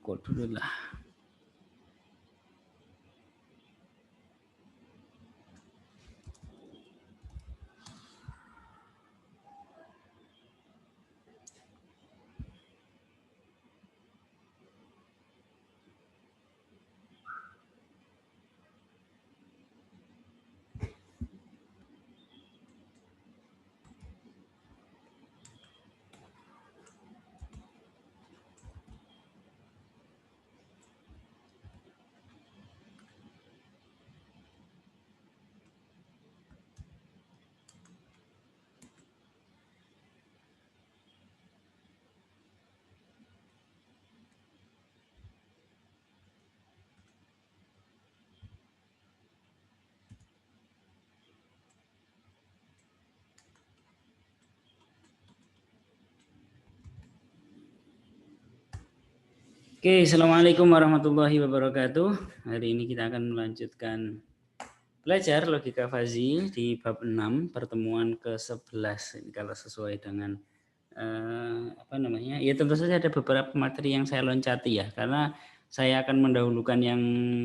rokok dulu lah. Oke, Assalamualaikum warahmatullahi wabarakatuh. Hari ini kita akan melanjutkan belajar logika fazi di bab 6 pertemuan ke-11. Ini kalau sesuai dengan ya tentu saja ada beberapa materi yang saya loncati ya, karena saya akan mendahulukan yang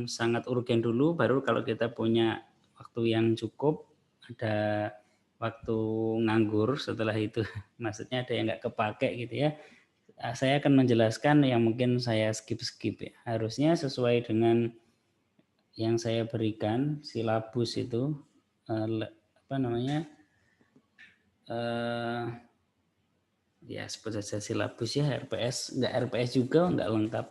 sangat urgen dulu, baru kalau kita punya waktu yang cukup, ada waktu nganggur setelah itu, maksudnya ada yang nggak kepake gitu ya, saya akan menjelaskan yang mungkin saya skip ya. Harusnya sesuai dengan yang saya berikan silabus itu ya sebut saja silabus ya, RPS, enggak RPS juga enggak lengkap.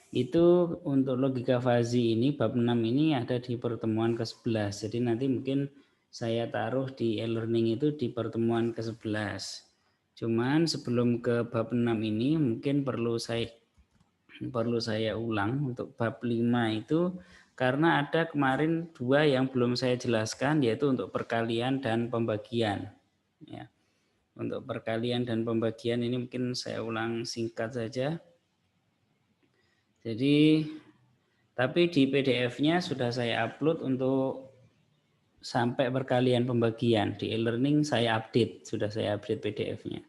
Itu untuk logika fazi ini bab 6 ini ada di pertemuan ke-11. Jadi nanti mungkin saya taruh di e-learning itu di pertemuan ke-11. Cuman sebelum ke bab 6 ini mungkin perlu saya ulang untuk bab 5 itu, karena ada kemarin 2 yang belum saya jelaskan, yaitu untuk perkalian dan pembagian ya. Untuk perkalian dan pembagian ini mungkin saya ulang singkat saja. Jadi tapi di PDF-nya sudah saya upload untuk sampai perkalian pembagian. Di e-learning saya sudah saya update PDF-nya.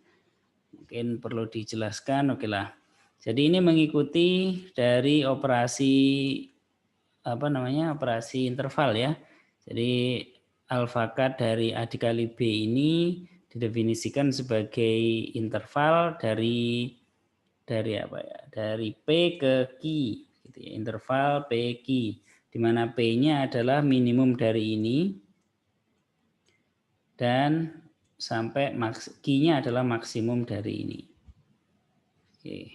Mungkin perlu dijelaskan, oke lah. Jadi ini mengikuti dari operasi operasi interval ya. Jadi alfakat dari A dikali B ini didefinisikan sebagai interval dari P ke Q gitu ya, interval P Q, di mana P-nya adalah minimum dari ini dan sampai Q-nya adalah maksimum dari ini. Oke.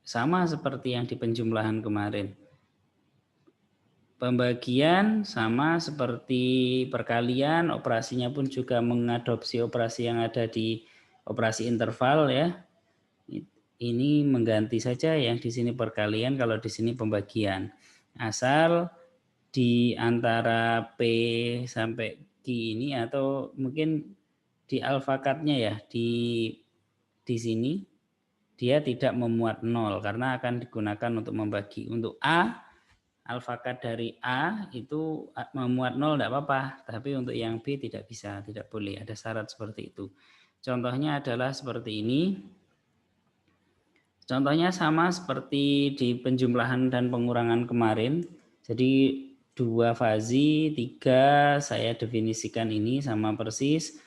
Sama seperti yang di penjumlahan kemarin. Pembagian sama seperti perkalian, operasinya pun juga mengadopsi operasi yang ada di operasi interval ya. Ini mengganti saja, yang di sini perkalian, kalau di sini pembagian. Asal di antara P sampai Q ini, atau mungkin di alfakatnya ya, di sini dia tidak memuat 0 karena akan digunakan untuk membagi. Untuk A, alfakat dari A itu memuat 0 tidak apa-apa, tapi untuk yang B tidak bisa, tidak boleh, ada syarat seperti itu. Contohnya adalah seperti ini. Contohnya sama seperti di penjumlahan dan pengurangan kemarin. Jadi 2 fazi, 3 saya definisikan ini sama persis.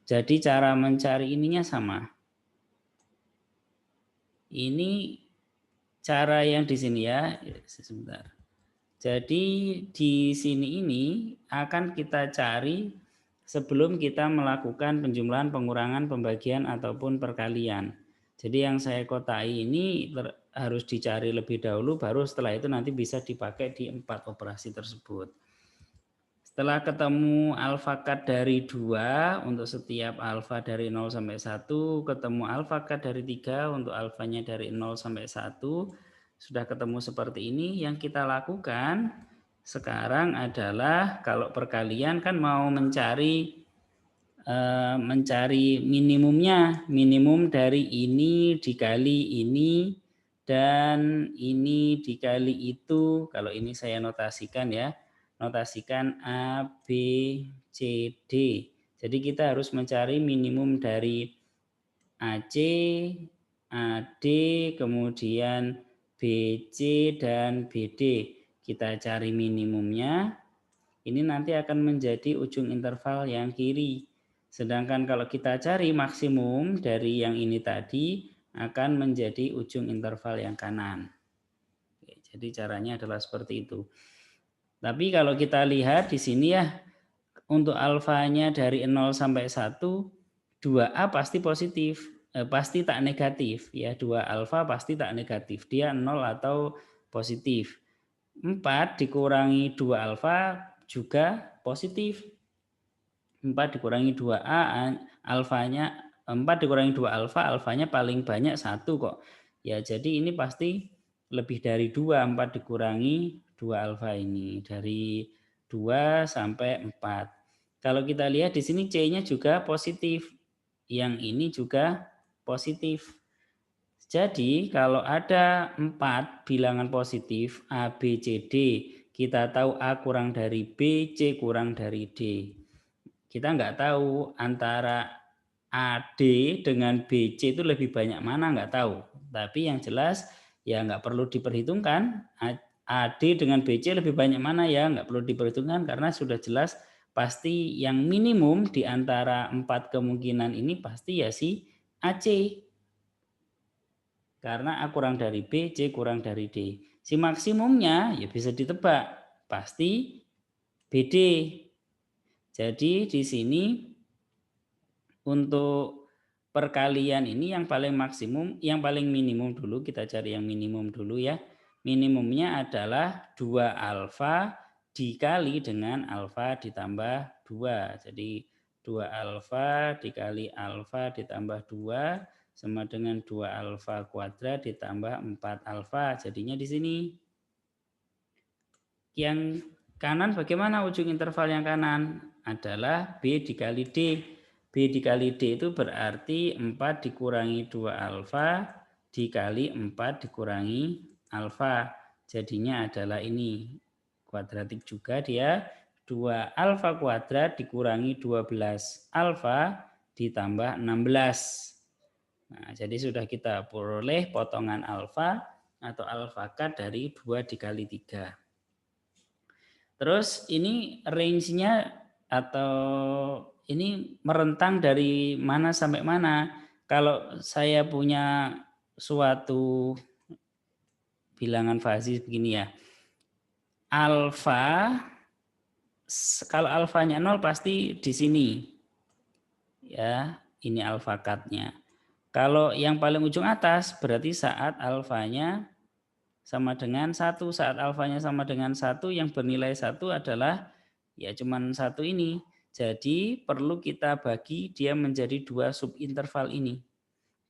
Jadi cara mencari ininya sama. Ini cara yang di sini ya, sebentar. Jadi di sini ini akan kita cari sebelum kita melakukan penjumlahan, pengurangan, pembagian ataupun perkalian. Jadi yang saya kotai ini harus dicari lebih dahulu, baru setelah itu nanti bisa dipakai di 4 operasi tersebut. Setelah ketemu alfakat dari 2 untuk setiap alfa dari 0 sampai 1, ketemu alfakat dari 3 untuk alfanya dari 0 sampai 1, sudah ketemu seperti ini, yang kita lakukan sekarang adalah kalau perkalian kan mau mencari minimumnya, minimum dari ini dikali ini dan ini dikali itu. Kalau ini saya notasikan ya, notasikan A, B, C, D. Jadi kita harus mencari minimum dari AC, AD, kemudian BC dan BD. Kita cari minimumnya. Ini nanti akan menjadi ujung interval yang kiri. Sedangkan kalau kita cari maksimum dari yang ini tadi akan menjadi ujung interval yang kanan. Oke, jadi caranya adalah seperti itu. Tapi kalau kita lihat di sini ya, untuk alfanya dari 0 sampai 1, 2A pasti positif, pasti tak negatif ya, 2 alfa pasti tak negatif, dia 0 atau positif. 4 dikurangi 2 alfa juga positif. 4 dikurangi 2A, alfanya 4 dikurangi 2 alfa, alfanya paling banyak 1 kok. Ya, jadi ini pasti lebih dari 2, 4 dikurangi 2 alfa ini. Dari 2 sampai 4. Kalau kita lihat di sini C-nya juga positif. Yang ini juga positif. Jadi kalau ada 4 bilangan positif A, B, C, D, kita tahu A kurang dari B, C kurang dari D. Kita nggak tahu antara AD dengan BC itu lebih banyak mana, nggak tahu. Tapi yang jelas ya nggak perlu diperhitungkan. AD dengan BC lebih banyak mana ya, nggak perlu diperhitungkan karena sudah jelas pasti yang minimum di antara 4 kemungkinan ini pasti ya si AC. Karena A kurang dari B, C kurang dari D. Si maksimumnya ya bisa ditebak, pasti BD. Jadi di sini untuk perkalian ini yang paling maksimum, yang paling minimum dulu, kita cari yang minimum dulu ya. Minimumnya adalah 2 alfa dikali dengan alfa ditambah 2. Jadi 2 alfa dikali alfa ditambah 2 sama dengan 2 alfa kuadrat ditambah 4 alfa. Jadinya di sini. Yang kanan bagaimana ujung interval yang kanan? Adalah B dikali D. B dikali D itu berarti 4 dikurangi 2 alfa dikali 4 dikurangi alfa. Jadinya adalah ini. Kuadratik juga dia. 2 alfa kuadrat dikurangi 12 alfa ditambah 16. Nah, jadi sudah kita peroleh potongan alfa atau alfa cut dari 2 dikali 3. Terus ini range-nya atau ini merentang dari mana sampai mana. Kalau saya punya suatu bilangan fasi begini ya. Alfa, kalau alfanya 0 pasti di sini. Ya, ini alfa cut-nya. Kalau yang paling ujung atas berarti saat alfanya sama dengan 1. Saat alfanya sama dengan 1 yang bernilai 1 adalah ya cuman 1 ini. Jadi perlu kita bagi dia menjadi 2 subinterval ini.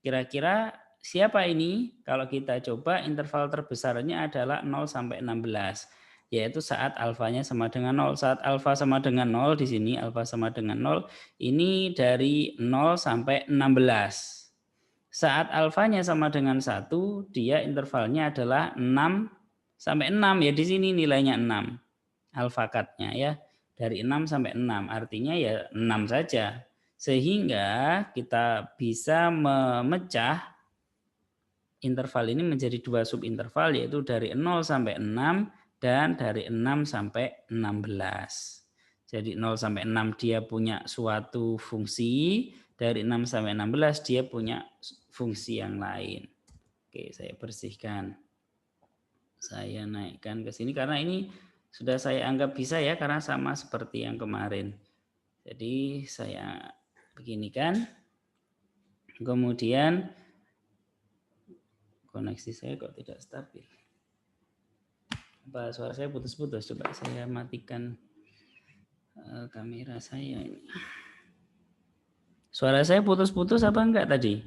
Kira-kira siapa ini? Kalau kita coba interval terbesarnya adalah 0 sampai 16. Yaitu saat alfanya sama dengan 0. Saat alfa sama dengan 0 di sini, alfa sama dengan 0, ini dari 0 sampai 16. Saat alfanya sama dengan 1, dia intervalnya adalah 6 sampai 6 ya, di sini nilainya 6. Alfa cut-nya ya. Dari 6 sampai 6, artinya ya 6 saja. Sehingga kita bisa memecah interval ini menjadi 2 subinterval, yaitu dari 0 sampai 6 dan dari 6 sampai 16. Jadi 0 sampai 6 dia punya suatu fungsi, dari 6 sampai 16 dia punya fungsi yang lain. Oke, saya bersihkan. Saya naikkan ke sini karena ini sudah saya anggap bisa ya, karena sama seperti yang kemarin. Jadi saya beginikan. Kemudian koneksi saya kok tidak stabil. Apa suara saya putus-putus? Coba saya matikan kamera saya ini. Suara saya putus-putus apa enggak tadi?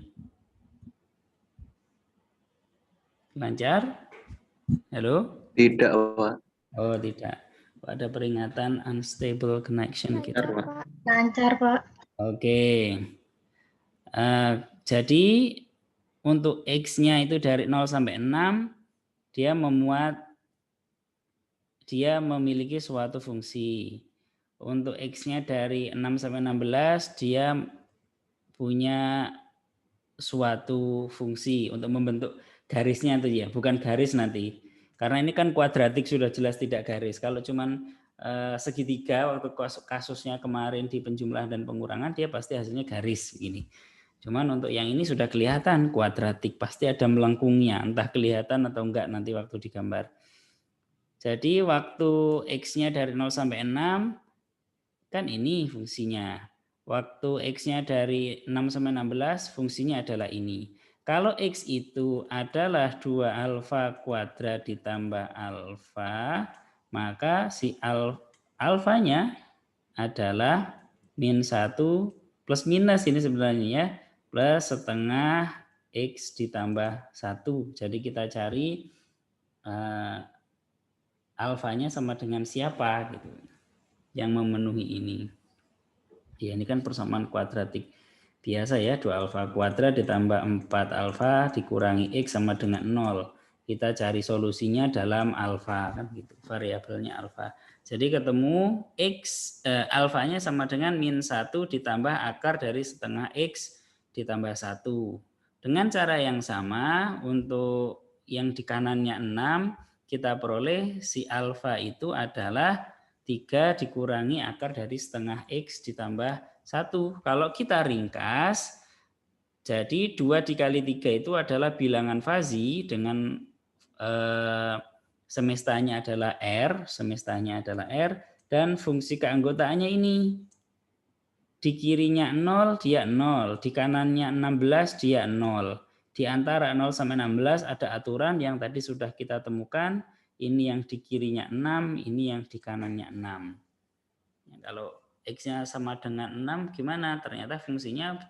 Lancar? Halo? Tidak, Pak. Oh, tidak. Ada peringatan unstable connection kita. Lancar, Pak. Oke. Jadi untuk X-nya itu dari 0 sampai 6, dia memiliki suatu fungsi. Untuk X-nya dari 6 sampai 16, dia punya suatu fungsi untuk membentuk garisnya itu ya, bukan garis nanti. Karena ini kan kuadratik sudah jelas tidak garis. Kalau cuman segitiga waktu kasusnya kemarin di penjumlahan dan pengurangan, dia pasti hasilnya garis begini. Cuman untuk yang ini sudah kelihatan kuadratik, pasti ada melengkungnya, entah kelihatan atau enggak nanti waktu digambar. Jadi waktu X-nya dari 0 sampai 6, kan ini fungsinya. Waktu X-nya dari 6 sampai 16, fungsinya adalah ini. Kalau X itu adalah 2 alfa kuadrat ditambah alfa, maka si alfanya adalah min 1 plus minus ini sebenarnya ya, plus setengah X ditambah 1. Jadi kita cari alfanya sama dengan siapa gitu yang memenuhi ini. Ya ini kan persamaan kuadratik biasa ya, 2 alfa kuadrat ditambah 4 alfa dikurangi X sama dengan 0. Kita cari solusinya dalam alfa kan gitu, variabelnya alfa. Jadi ketemu X alfanya sama dengan min 1 ditambah akar dari setengah X ditambah 1. Dengan cara yang sama untuk yang di kanannya 6 kita peroleh si alfa itu adalah 3 dikurangi akar dari setengah X ditambah 1. Kalau kita ringkas, jadi 2 dikali 3 itu adalah bilangan Fuzzy dengan semestanya adalah R, dan fungsi keanggotaannya ini. Di kirinya 0, dia 0. Di kanannya 16, dia 0. Di antara 0 sampai 16 ada aturan yang tadi sudah kita temukan. Ini yang di kirinya 6, ini yang di kanannya 6. Ya, kalau X-nya sama dengan 6 gimana? Ternyata fungsinya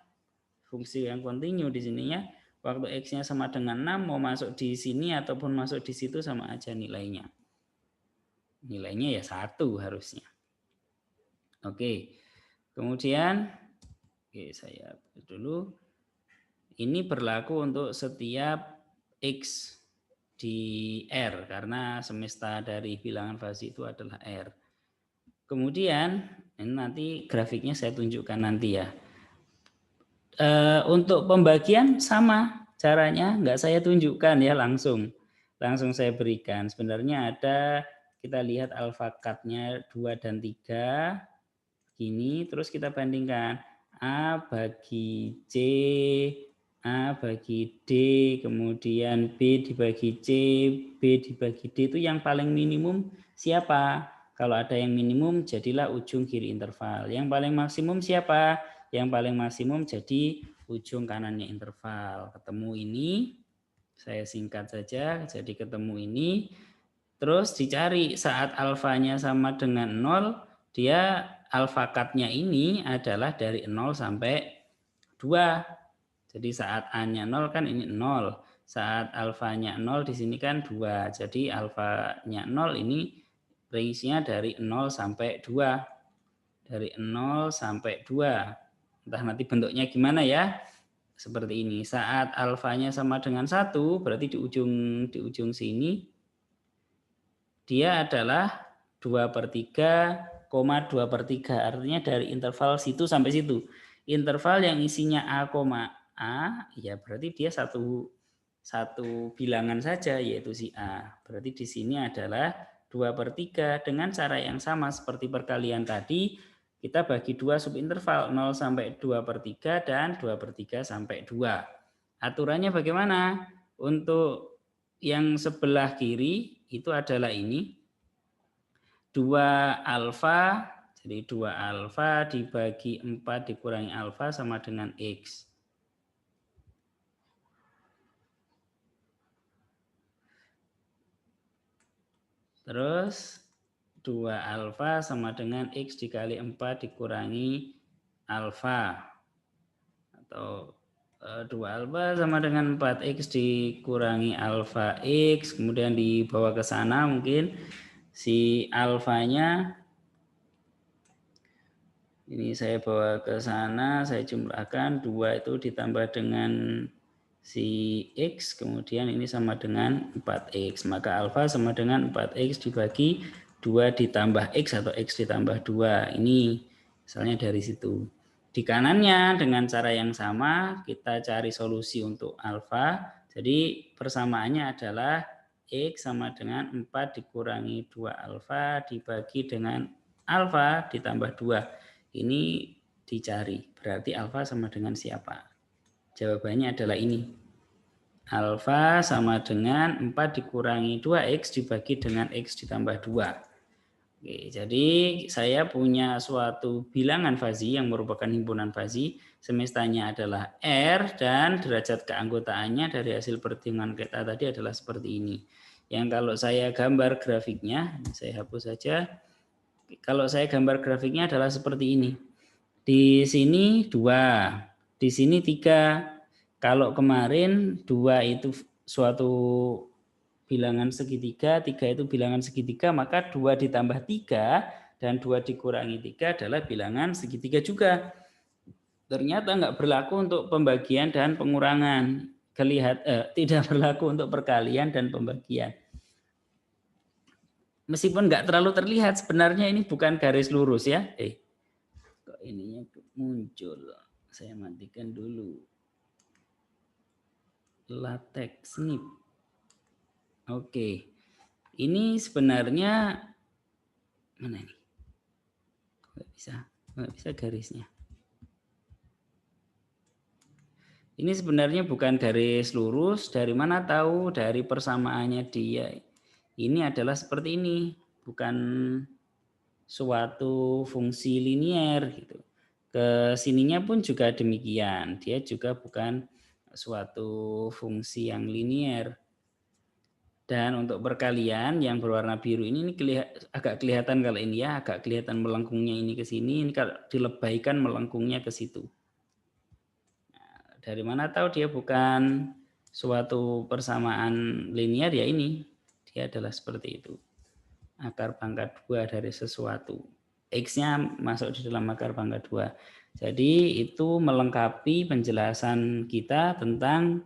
fungsi yang kontinu di sininya. Waktu X-nya sama dengan 6 mau masuk di sini ataupun masuk di situ sama aja nilainya. Nilainya ya 1 harusnya. Oke. Kemudian saya dulu. Ini berlaku untuk setiap X di R karena semesta dari bilangan Fuzzy itu adalah R. Kemudian ini nanti grafiknya saya tunjukkan nanti ya. Untuk pembagian sama caranya, nggak saya tunjukkan ya langsung saya berikan. Sebenarnya ada, kita lihat alfa cut-nya 2 dan 3 gini, terus kita bandingkan A bagi C, A bagi D, kemudian B dibagi C, B dibagi D, itu yang paling minimum siapa? Kalau ada yang minimum jadilah ujung kiri interval. Yang paling maksimum siapa? Yang paling maksimum jadi ujung kanannya interval. Ketemu ini, saya singkat saja, jadi ketemu ini. Terus dicari saat alfanya sama dengan 0, dia alfa cut-nya ini adalah dari 0 sampai 2. Jadi saat A-nya 0 kan ini 0. Saat alfanya 0 di sini kan 2. Jadi alfanya 0 ini range-nya dari 0 sampai 2. Dari 0 sampai 2. Entah nanti bentuknya gimana ya. Seperti ini. Saat alfanya sama dengan 1, berarti di ujung sini dia adalah 2/3, 2/3. Artinya dari interval situ sampai situ. Interval yang isinya A, A, ya berarti dia satu bilangan saja, yaitu si A. Berarti di sini adalah 2/3. Dengan cara yang sama seperti perkalian tadi, kita bagi 2 subinterval 0 sampai 2/3 dan 2/3 sampai 2. Aturannya bagaimana? Untuk yang sebelah kiri itu adalah ini. 2 alfa, jadi 2 alfa dibagi 4 dikurangi alfa sama dengan X. Terus 2 alfa sama dengan X dikali 4 dikurangi alfa. Atau 2 alfa sama dengan 4X dikurangi alfa X. Kemudian dibawa ke sana mungkin si alfanya ini saya bawa ke sana, saya jumlahkan 2 itu ditambah dengan si X, kemudian ini sama dengan 4X. Maka alfa sama dengan 4X dibagi 2 ditambah X atau X ditambah 2. Ini misalnya dari situ. Di kanannya dengan cara yang sama kita cari solusi untuk alfa. Jadi persamaannya adalah X sama dengan 4 dikurangi 2 alfa dibagi dengan alfa ditambah 2. Ini dicari. Berarti alfa sama dengan siapa? Jawabannya adalah ini. Alfa sama dengan 4 dikurangi 2X dibagi dengan X ditambah 2. Oke, jadi saya punya suatu bilangan fazi yang merupakan himpunan fazi, semestanya adalah R dan derajat keanggotaannya dari hasil perhitungan kita tadi adalah seperti ini. Yang kalau saya gambar grafiknya, saya hapus saja. Kalau saya gambar grafiknya adalah seperti ini. Di sini 2, di sini 3. Kalau kemarin 2 itu suatu bilangan segitiga, 3 itu bilangan segitiga, maka 2 ditambah 3 dan 2 dikurangi 3 adalah bilangan segitiga juga. Ternyata nggak berlaku untuk pembagian dan pengurangan. Tidak berlaku untuk perkalian dan pembagian. Meskipun nggak terlalu terlihat, sebenarnya ini bukan garis lurus ya. Kok ininya muncul? Saya matikan dulu. LaTeX snip. Oke. Ini sebenarnya mana ini? Nggak bisa garisnya. Ini sebenarnya bukan garis lurus. Dari mana tahu? Dari persamaannya dia. Ini adalah seperti ini, bukan suatu fungsi linier gitu. Kesininya pun juga demikian. Dia juga bukan suatu fungsi yang linier. Dan untuk perkalian yang berwarna biru ini agak kelihatan kalau ini ya, agak kelihatan melengkungnya ini ke sini. Ini kalau dilebaikan melengkungnya ke situ. Nah, dari mana tahu dia bukan suatu persamaan linier ya ini. Dia adalah seperti itu. Akar pangkat 2 dari sesuatu. X-nya masuk di dalam akar pangkat 2. Jadi itu melengkapi penjelasan kita tentang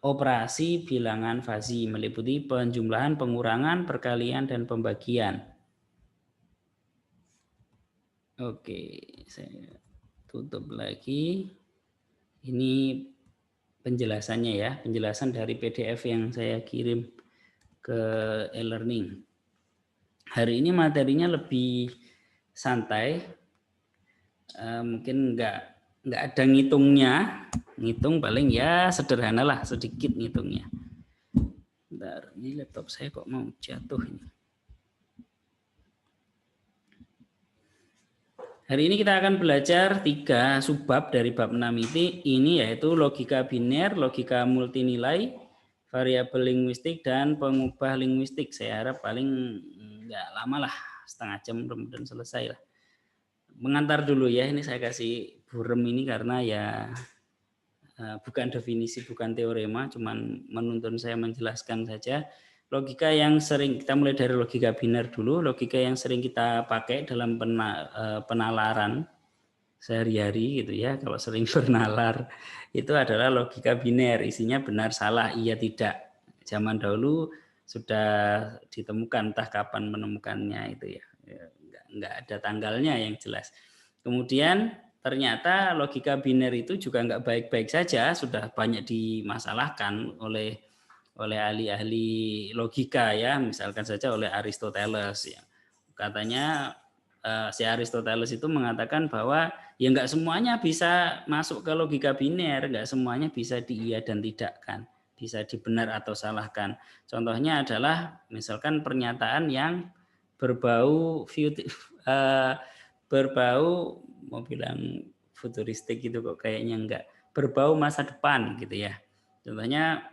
operasi bilangan fazi, meliputi penjumlahan, pengurangan, perkalian, dan pembagian. Oke, saya tutup lagi. Ini penjelasannya ya, penjelasan dari PDF yang saya kirim ke e-learning. Hari ini materinya lebih santai, mungkin nggak ada ngitungnya, ngitung paling ya sederhana lah, sedikit ngitungnya. Bentar, ini laptop saya kok mau jatuh ini. Hari ini kita akan belajar 3 subbab dari bab 6 ini yaitu logika biner, logika multinilai, variabel linguistik, dan pengubah linguistik. Saya harap paling nggak lama lah, setengah jam mudah-mudahan selesai lah. Mengantar dulu ya, ini saya kasih burem ini karena ya bukan definisi, bukan teorema, cuman menuntun saya menjelaskan saja. Logika yang sering, kita mulai dari logika biner dulu, logika yang sering kita pakai dalam penalaran sehari-hari gitu ya, kalau sering bernalar, itu adalah logika biner, isinya benar, salah, iya, tidak. Zaman dahulu sudah ditemukan, entah kapan menemukannya itu ya, nggak ada tanggalnya yang jelas. Kemudian ternyata logika biner itu juga nggak baik-baik saja, sudah banyak dimasalahkan oleh ahli-ahli logika ya, misalkan saja oleh Aristoteles ya. Katanya si Aristoteles itu mengatakan bahwa ya nggak semuanya bisa masuk ke logika biner, nggak semuanya bisa di iya dan tidak kan, bisa dibenar atau salahkan. Contohnya adalah misalkan pernyataan yang berbau mau bilang futuristik gitu kok kayaknya enggak, berbau masa depan gitu ya. Contohnya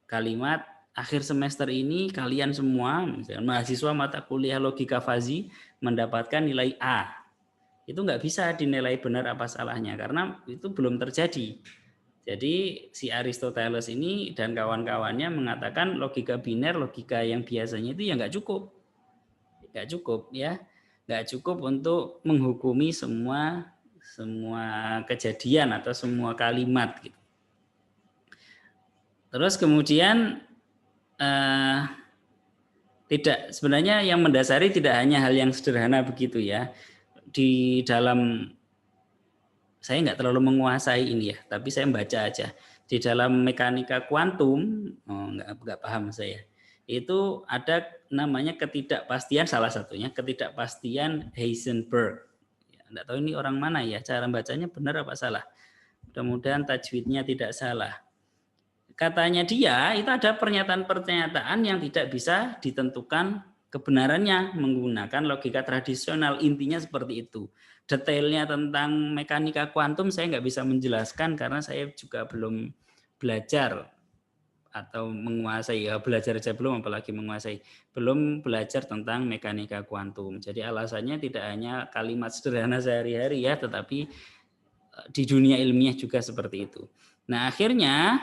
kalimat akhir semester ini kalian semua misalnya mahasiswa mata kuliah logika fazi mendapatkan nilai A. Itu nggak bisa dinilai benar apa salahnya karena itu belum terjadi. Jadi si Aristoteles ini dan kawan-kawannya mengatakan logika biner, logika yang biasanya itu ya nggak cukup ya, nggak cukup untuk menghukumi semua kejadian atau semua kalimat gitu. Terus kemudian tidak, sebenarnya yang mendasari tidak hanya hal yang sederhana begitu ya. Di dalam, saya nggak terlalu menguasai ini ya, tapi saya membaca aja. di dalam mekanika kuantum, nggak paham saya, itu ada namanya ketidakpastian, salah satunya ketidakpastian Heisenberg. Nggak tahu ini orang mana ya, cara bacanya benar apa salah. Mudah-mudahan tajwidnya tidak salah. Katanya dia itu ada pernyataan-pernyataan yang tidak bisa ditentukan kebenarannya menggunakan logika tradisional. Intinya seperti itu. Detailnya tentang mekanika kuantum saya nggak bisa menjelaskan karena saya juga belum belajar atau menguasai, ya belajar saja belum, apalagi menguasai, belum belajar tentang mekanika kuantum. Jadi alasannya tidak hanya kalimat sederhana sehari-hari ya, tetapi di dunia ilmiah juga seperti itu. Nah akhirnya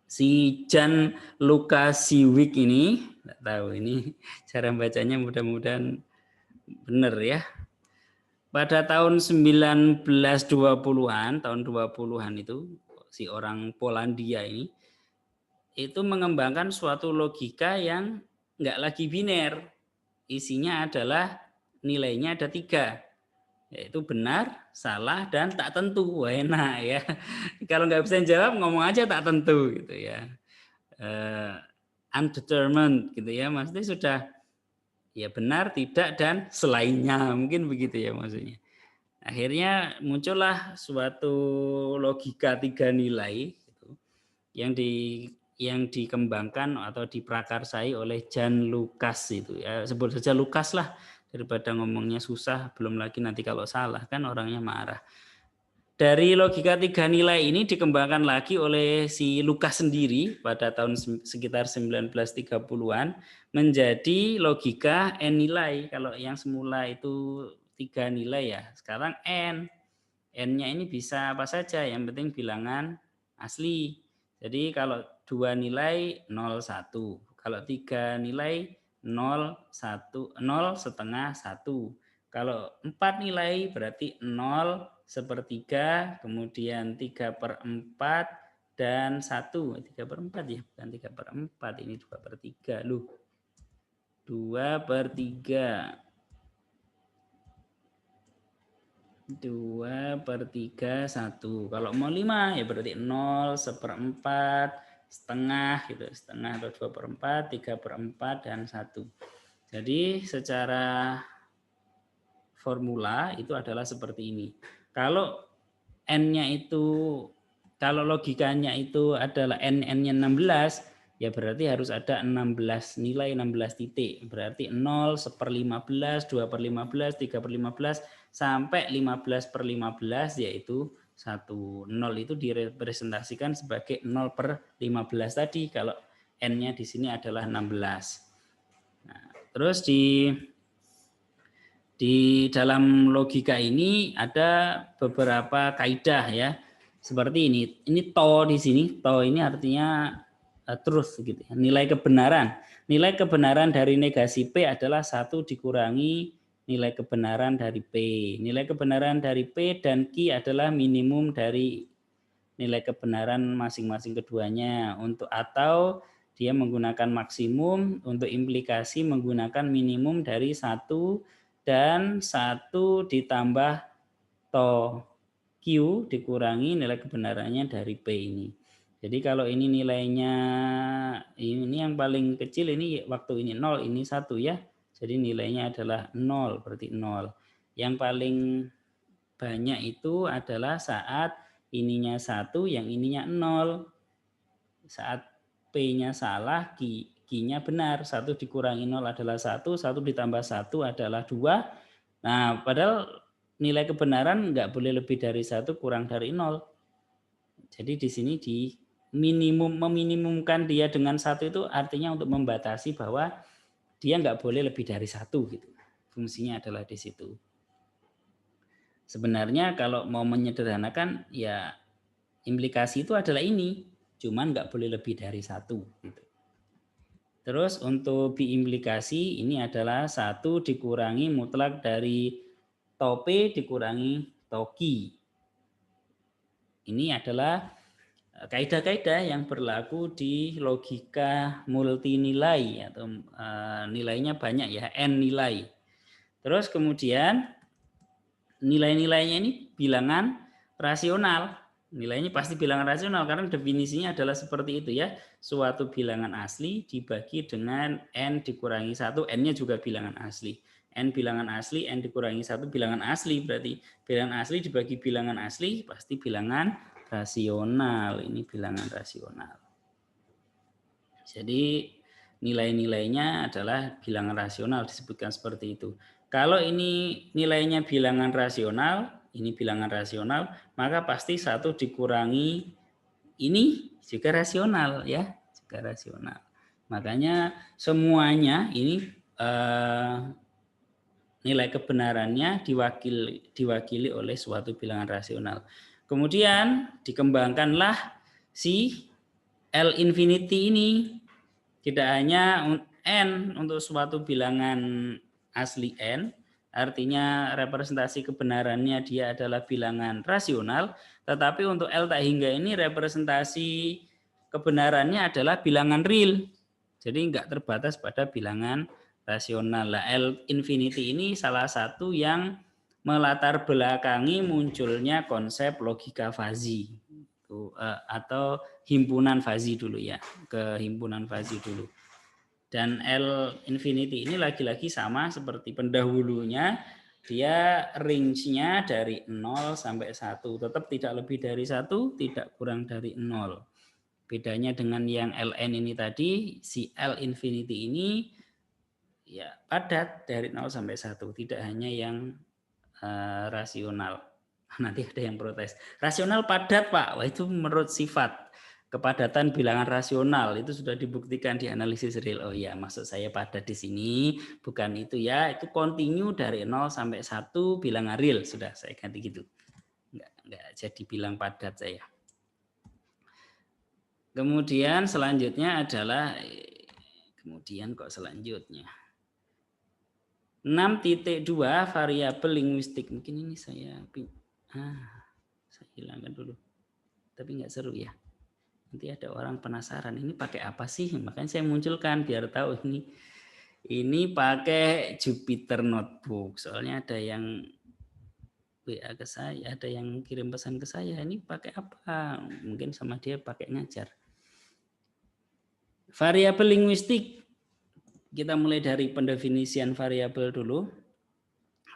si Jan Lukasiewicz ini, nggak tahu ini cara bacanya, mudah-mudahan benar ya. Pada tahun 1920-an, tahun 20-an itu si orang Polandia ini itu mengembangkan suatu logika yang nggak lagi biner. Isinya adalah nilainya ada 3, yaitu benar, salah, dan tak tentu. Wah enak ya. Kalau nggak bisa jawab ngomong aja tak tentu gitu ya. Undetermined gitu ya, maksudnya sudah ya benar, tidak, dan selainnya, mungkin begitu ya maksudnya. Akhirnya muncullah suatu logika 3 nilai gitu, yang dikembangkan atau diprakarsai oleh Jan Lucas itu ya, sebut saja Lucas lah daripada ngomongnya susah, belum lagi nanti kalau salah kan orangnya marah. Dari logika 3 nilai ini dikembangkan lagi oleh si Lucas sendiri pada tahun sekitar 1930-an menjadi logika n nilai. Kalau yang semula itu 3 nilai ya, sekarang n. N-nya ini bisa apa saja, yang penting bilangan asli. Jadi kalau 2 nilai 0, 1. Kalau 3 nilai 0, 1, 0 setengah 1. Kalau 4 nilai berarti 0 sepertiga, kemudian 3/4 dan 1. 3/4 ya, bukan 3/4, ini 2/3 loh. 2/3. 2/3 1. Kalau mau 5 ya berarti 0, 1/4, setengah gitu, setengah atau 2/4, 3/4 dan 1. Jadi secara formula itu adalah seperti ini. Kalau n-nya itu, kalau logikanya itu adalah n-nya 16, ya berarti harus ada 16 nilai, 16 titik. Berarti 0, 1/15, 2/15, 3/15, sampai 15/15, yaitu 1. 0 itu direpresentasikan sebagai 0/15 tadi, kalau n-nya di sini adalah 16. Nah, terus di dalam logika ini ada beberapa kaidah ya. Seperti ini. Ini to di sini. To ini artinya truth gitu ya. Nilai kebenaran. Nilai kebenaran dari negasi P adalah 1 dikurangi nilai kebenaran dari P. Nilai kebenaran dari P dan Q adalah minimum dari nilai kebenaran masing-masing keduanya. Untuk atau dia menggunakan maksimum, untuk implikasi menggunakan minimum dari 1 dan 1 ditambah to Q dikurangi nilai kebenarannya dari P ini. Jadi kalau ini nilainya, ini yang paling kecil, ini waktu ini 0, ini 1 ya. Jadi nilainya adalah 0, berarti 0. Yang paling banyak itu adalah saat ininya 1, yang ininya 0. Saat P-nya salah, Q-nya benar. 1 dikurangi 0 adalah 1, 1 ditambah 1 adalah 2. Nah, padahal nilai kebenaran nggak boleh lebih dari 1 kurang dari 0. Jadi di sini meminimumkan dia dengan 1 itu artinya untuk membatasi bahwa dia nggak boleh lebih dari 1 gitu. Fungsinya adalah di situ. Sebenarnya kalau mau menyederhanakan ya implikasi itu adalah ini, cuman nggak boleh lebih dari 1 gitu. Terus untuk biimplikasi ini adalah 1 dikurangi mutlak dari to P dikurangi to Q. Ini adalah kaidah-kaidah yang berlaku di logika multinilai atau nilainya banyak ya, n nilai. Terus kemudian nilai-nilainya ini bilangan rasional. Nilainya pasti bilangan rasional karena definisinya adalah seperti itu ya. Suatu bilangan asli dibagi dengan n dikurangi 1, n-nya juga bilangan asli. N bilangan asli, n dikurangi 1 bilangan asli, berarti bilangan asli dibagi bilangan asli pasti bilangan rasional. Ini bilangan rasional. Jadi nilai-nilainya adalah bilangan rasional, disebutkan seperti itu. Kalau ini nilainya bilangan rasional, ini bilangan rasional, maka pasti 1 dikurangi ini juga rasional ya, juga rasional. Makanya semuanya ini nilai kebenarannya diwakili oleh suatu bilangan rasional. Kemudian dikembangkanlah si L infinity ini. Tidak hanya n untuk suatu bilangan asli n, artinya representasi kebenarannya dia adalah bilangan rasional, tetapi untuk L tak hingga ini representasi kebenarannya adalah bilangan real. Jadi enggak terbatas pada bilangan rasional. Lah L infinity ini salah satu yang melatar belakangi munculnya konsep logika fuzzy atau himpunan fuzzy dulu ya, ke himpunan fuzzy dulu. Dan L infinity ini lagi-lagi sama seperti pendahulunya, dia range-nya dari 0 sampai 1, tetap tidak lebih dari 1, tidak kurang dari 0. Bedanya dengan yang Ln ini tadi, si L infinity ini ya padat dari 0 sampai 1, tidak hanya yang rasional. Nanti ada yang protes. Rasional padat, Pak. Wah, itu menurut sifat kepadatan bilangan rasional itu sudah dibuktikan di analisis real. Oh ya, maksud saya padat di sini bukan itu ya. Itu continue dari 0 sampai 1 bilangan real. Sudah saya ganti gitu. Enggak jadi bilang padat saya. Kemudian selanjutnya adalah selanjutnya 6.2 variabel linguistik. Mungkin ini saya hilangkan dulu. Tapi nggak seru ya. Nanti ada orang penasaran, ini pakai apa sih? Makanya saya munculkan biar tahu ini pakai Jupyter Notebook. Soalnya ada yang WA ke saya, ada yang kirim pesan ke saya, ini pakai apa? Mungkin sama dia pakai ngajar. Variabel linguistik. Kita mulai dari pendefinisian variabel dulu.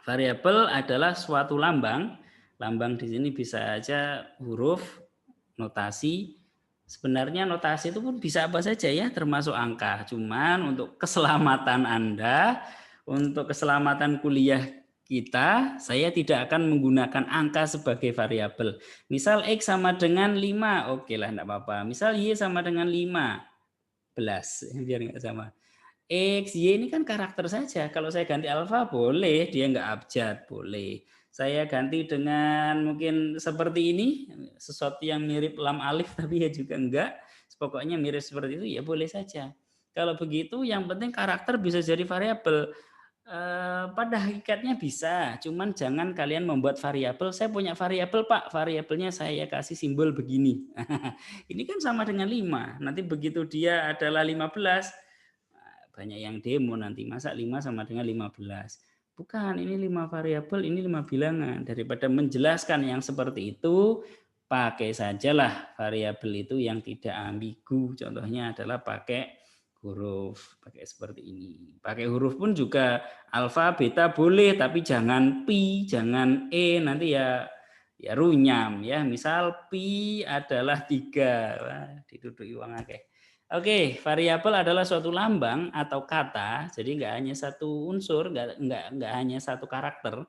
Variabel adalah suatu lambang. Lambang di sini bisa aja huruf, notasi. Sebenarnya notasi itu pun bisa apa saja ya, termasuk angka. Cuman untuk keselamatan Anda, untuk keselamatan kuliah kita, saya tidak akan menggunakan angka sebagai variabel. Misal X sama dengan 5, oke lah, enggak apa-apa. Misal Y sama dengan 15, biar enggak sama. X, Y ini kan karakter saja. Kalau saya ganti alfa boleh, dia enggak abjad, boleh. Saya ganti dengan mungkin seperti ini, sesuatu yang mirip lam alif tapi ya juga enggak. Pokoknya mirip seperti itu ya boleh saja. Kalau begitu yang penting karakter bisa jadi variabel. Pada hakikatnya bisa, cuman jangan kalian membuat variabel. Saya punya variabel Pak, variabelnya saya kasih simbol begini. Ini kan sama dengan 5. Nanti begitu dia adalah 15, banyak yang demo nanti, masa 5 sama dengan 15. Bukan, ini 5 variabel, ini 5 bilangan. Daripada menjelaskan yang seperti itu, pakai sajalah variabel itu yang tidak ambigu. Contohnya adalah pakai huruf, pakai seperti ini. Pakai huruf pun juga alfa, beta boleh, tapi jangan pi, jangan e, nanti ya runyam ya. Misal pi adalah 3. Wah, diduduki uang akeh. Oke, variabel adalah suatu lambang atau kata, jadi nggak hanya satu unsur, nggak hanya satu karakter.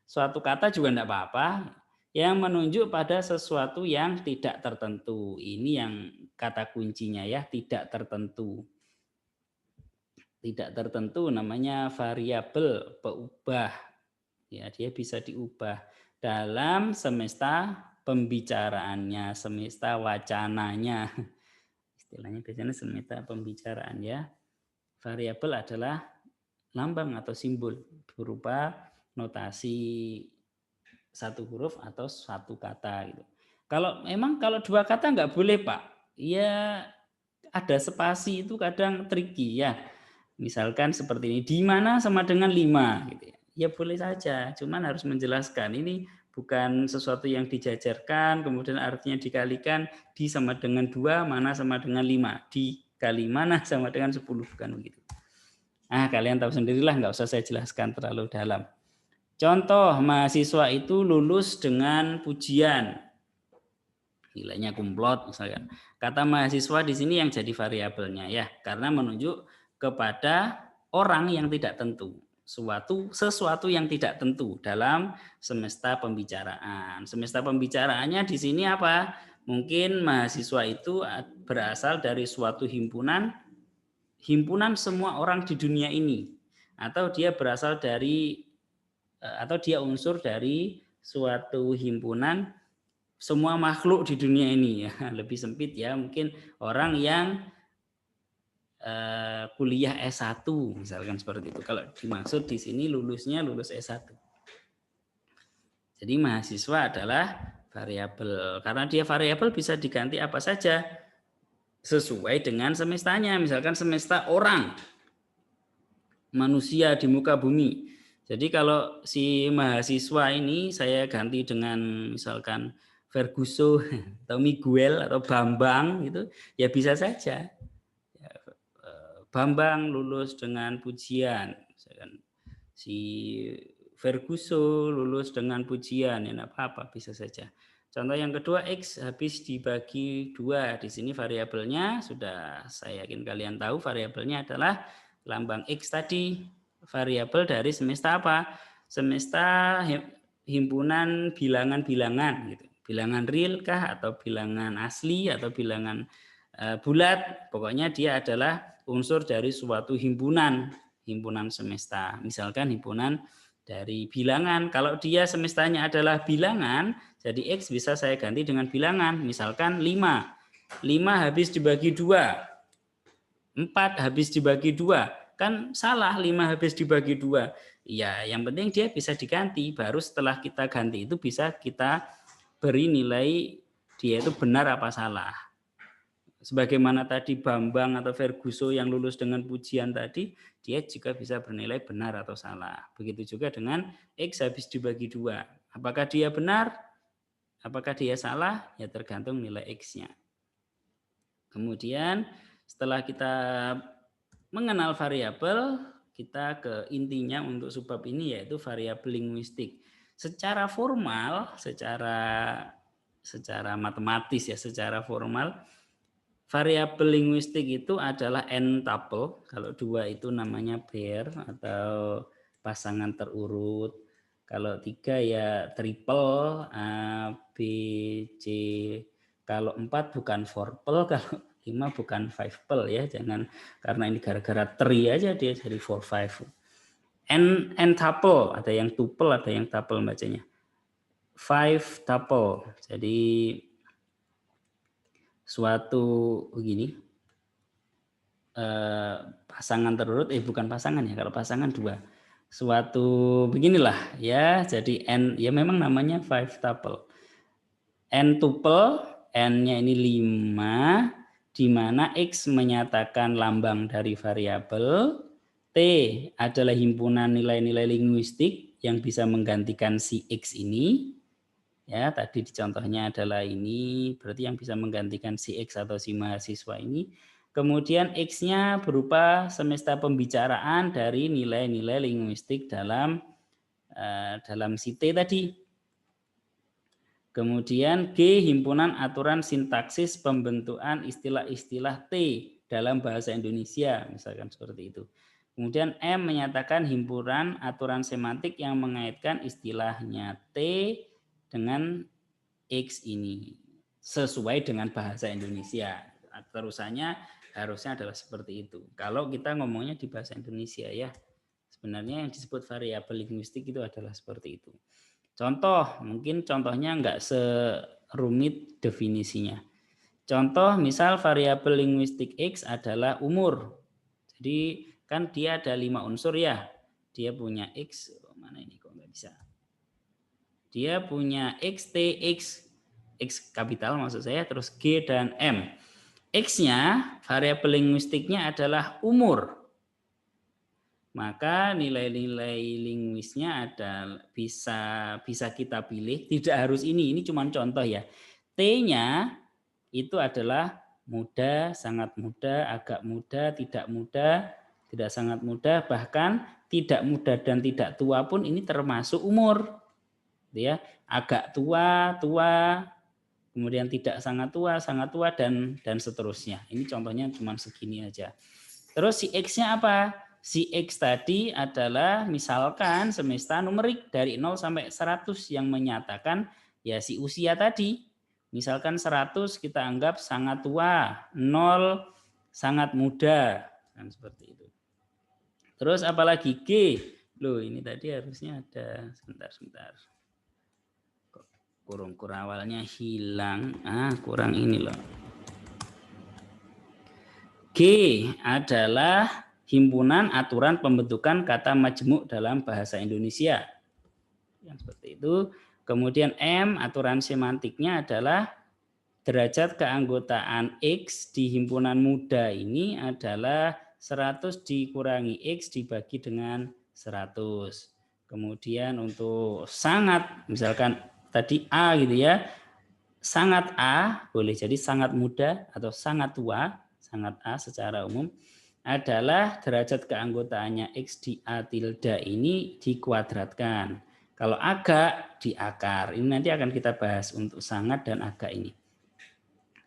Suatu kata juga nggak apa-apa, yang menunjuk pada sesuatu yang tidak tertentu. Ini yang kata kuncinya ya, tidak tertentu. Tidak tertentu namanya variabel peubah. Ya, dia bisa diubah dalam semesta pembicaraannya, semesta wacananya. Istilahnya biasanya semesta pembicaraan ya. Variabel adalah lambang atau simbol berupa notasi satu huruf atau satu kata gitu. Kalau dua kata nggak boleh Pak. Ya ada spasi itu kadang tricky ya. Misalkan seperti ini, di mana sama dengan 5 gitu ya. Ya boleh saja, cuman harus menjelaskan ini bukan sesuatu yang dijajarkan, kemudian artinya dikalikan, di sama dengan 2, mana sama dengan 5. Dikali mana sama dengan 10, bukan begitu. Nah, kalian tahu sendirilah, nggak usah saya jelaskan terlalu dalam. Contoh, mahasiswa itu lulus dengan pujian. Nilainya kumlot misalkan. Kata mahasiswa di sini yang jadi variabelnya ya, karena menunjuk kepada orang yang tidak tentu. Sesuatu yang tidak tentu dalam semesta pembicaraan. Semesta pembicaraannya di sini apa? Mungkin mahasiswa itu berasal dari suatu himpunan semua orang di dunia ini, atau dia berasal dari atau dia unsur dari suatu himpunan semua makhluk di dunia ini ya, lebih sempit ya, mungkin orang yang kuliah S1 misalkan seperti itu. Kalau dimaksud di sini lulus S1. Jadi mahasiswa adalah variabel. Karena dia variabel bisa diganti apa saja sesuai dengan semestanya. Misalkan semesta orang, manusia di muka bumi. Jadi kalau si mahasiswa ini saya ganti dengan misalkan Ferguson atau Miguel atau Bambang gitu, ya bisa saja. Bambang lulus dengan pujian, misalkan si Ferguson lulus dengan pujian, ya enggak apa-apa, bisa saja. Contoh yang kedua, X habis dibagi 2. Di sini variabelnya sudah saya yakin kalian tahu, variabelnya adalah lambang X tadi. Variabel dari semesta apa? Semesta himpunan bilangan-bilangan gitu. Bilangan real kah atau bilangan asli atau bilangan bulat, pokoknya dia adalah unsur dari suatu himpunan semesta. Misalkan himpunan dari bilangan. Kalau dia semestanya adalah bilangan, jadi X bisa saya ganti dengan bilangan. Misalkan 5. 5 habis dibagi 2. 4 habis dibagi 2. Kan salah 5 habis dibagi 2. Ya, yang penting dia bisa diganti. Baru setelah kita ganti itu bisa kita beri nilai dia itu benar apa salah. Sebagaimana tadi Bambang atau Ferguson yang lulus dengan pujian tadi, dia juga bisa bernilai benar atau salah. Begitu juga dengan X habis dibagi 2. Apakah dia benar? Apakah dia salah? Ya tergantung nilai X-nya. Kemudian setelah kita mengenal variabel, kita ke intinya untuk subbab ini, yaitu variabel linguistik. Secara formal, secara matematis ya, secara formal, variabel linguistik itu adalah n-tuple. Kalau 2 itu namanya pair atau pasangan terurut. Kalau 3 ya triple, A, B, C. Kalau 4 bukan fourple, kalau 5 bukan fiveple ya. Jangan karena ini gara-gara tri aja dia jadi 4, 5. N-tuple, ada yang tuple, ada yang tuple bacanya. 5 tuple. Jadi suatu begini, pasangan terurut, bukan pasangan ya, kalau pasangan 2, suatu beginilah ya, jadi n ya memang namanya 5 tuple. N tuple, n-nya ini 5, di mana X menyatakan lambang dari variabel, T adalah himpunan nilai-nilai linguistik yang bisa menggantikan si X ini. Ya, tadi di contohnya adalah ini, berarti yang bisa menggantikan si X atau si mahasiswa ini. Kemudian X-nya berupa semesta pembicaraan dari nilai-nilai linguistik dalam si T tadi. Kemudian G, himpunan aturan sintaksis pembentukan istilah-istilah T dalam bahasa Indonesia, misalkan seperti itu. Kemudian M menyatakan himpunan aturan semantik yang mengaitkan istilahnya T dengan X ini sesuai dengan bahasa Indonesia. Terusannya harusnya adalah seperti itu. Kalau kita ngomongnya di bahasa Indonesia ya, sebenarnya yang disebut variabel linguistik itu adalah seperti itu. Contoh, mungkin contohnya nggak serumit definisinya. Contoh misal variabel linguistik X adalah umur. Jadi kan dia ada 5 unsur ya. Dia punya X, mana ini kok nggak bisa. Dia punya X, T, X kapital maksud saya, terus G dan M. X-nya, variabel linguistiknya adalah umur. maka nilai-nilai linguisnya ada bisa kita pilih, tidak harus ini cuma contoh ya. T-nya itu adalah muda, sangat muda, agak muda, tidak sangat muda, bahkan tidak muda dan tidak tua pun ini termasuk umur. Ya, agak tua, kemudian tidak sangat tua, dan seterusnya. Ini contohnya cuma segini aja. Terus si X-nya apa? Si X tadi adalah misalkan semesta numerik dari 0 sampai 100 yang menyatakan ya si usia tadi. Misalkan 100 kita anggap sangat tua, 0 sangat muda, kan seperti itu. Terus apalagi G? Loh, ini tadi harusnya ada sebentar. Kurung awalnya hilang. Kurang ini loh. G adalah himpunan aturan pembentukan kata majmuk dalam bahasa Indonesia. Yang seperti itu. Kemudian M, aturan semantiknya adalah derajat keanggotaan X di himpunan muda ini adalah 100 dikurangi X dibagi dengan 100. Kemudian untuk sangat, misalkan tadi A gitu ya, sangat A boleh jadi sangat muda atau sangat tua, sangat A secara umum adalah derajat keanggotaannya X di A tilde ini dikuadratkan. Kalau agak di akar, ini nanti akan kita bahas untuk sangat dan agak ini.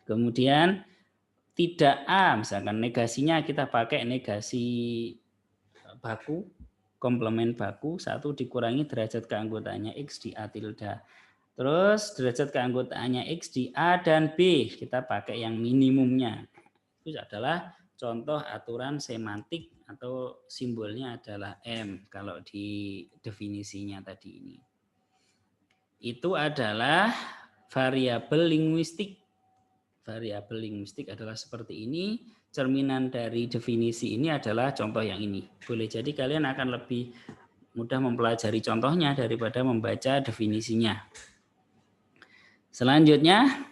Kemudian tidak A, misalkan negasinya kita pakai negasi baku, komplement baku, 1 dikurangi derajat keanggotaannya X di A tilde. Terus derajat keanggotaannya X di A dan B, kita pakai yang minimumnya. Itu adalah contoh aturan semantik atau simbolnya adalah M kalau di definisinya tadi ini. Itu adalah variabel linguistik. Variabel linguistik adalah seperti ini. Cerminan dari definisi ini adalah contoh yang ini. Boleh jadi kalian akan lebih mudah mempelajari contohnya daripada membaca definisinya. Selanjutnya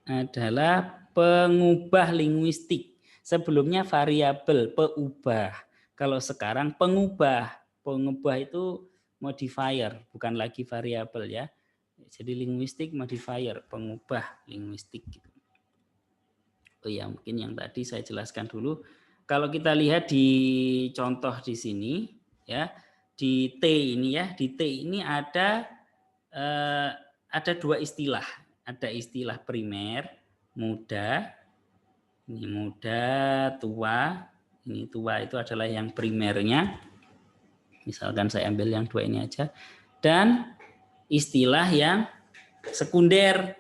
adalah pengubah linguistik. Sebelumnya variabel, peubah. Kalau sekarang pengubah. Pengubah itu modifier, bukan lagi variabel ya. Jadi linguistik modifier, pengubah linguistik gitu. Oh ya, mungkin yang tadi saya jelaskan dulu. Kalau kita lihat di contoh di sini ya, di T ini ya, di T ini ada 2 istilah. Ada istilah primer, muda, ini muda, tua. Ini tua itu adalah yang primernya. Misalkan saya ambil yang 2 ini aja. Dan istilah yang sekunder.